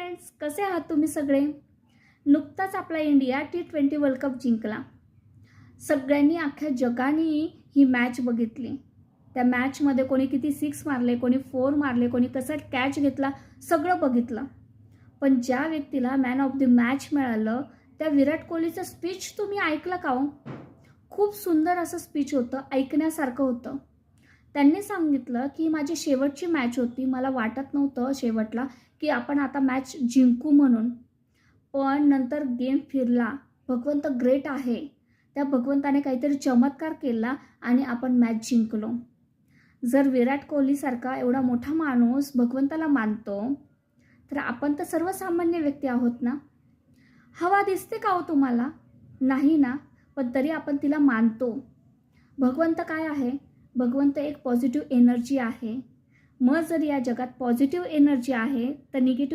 Friends, कसे आहात तुम्ही सगळे? नुकताच आपला इंडिया T20 वर्ल्ड कप जिंकला. सगळ्यांनी अख्ख्या जगाने ही मॅच बघितली. त्या मॅचमध्ये कोणी किती सिक्स मारले, कोणी फोर मारले, कोणी कसा कॅच घेतला, सगळं बघितलं. पण ज्या व्यक्तीला मॅन ऑफ द मॅच मिळालं त्या विराट कोहलीचं स्पीच तुम्ही ऐकलं का हो? खूप सुंदर असं स्पीच होतं, ऐकण्यासारखं होतं. त्यांनी सांगितलं की माझी शेवटची मॅच होती, मला वाटत नव्हतं शेवटला की आपण आता मॅच जिंकू म्हणून, पण नंतर गेम फिरला. भगवंत ग्रेट आहे, त्या भगवंताने काहीतरी चमत्कार केला आणि आपण मॅच जिंकलो. जर विराट कोहलीसारखा एवढा मोठा माणूस भगवंताला मानतो तर आपण तर सर्वसामान्य व्यक्ती आहोत ना. हवा दिसते का हो तुम्हाला? नाही ना, पण तरी आपण तिला मानतो. भगवंत काय आहे? भगवंत एक पॉझिटिव्ह एनर्जी आहे. मग जर या जगात पॉझिटिव्ह एनर्जी आहे तर निगेटिव्ह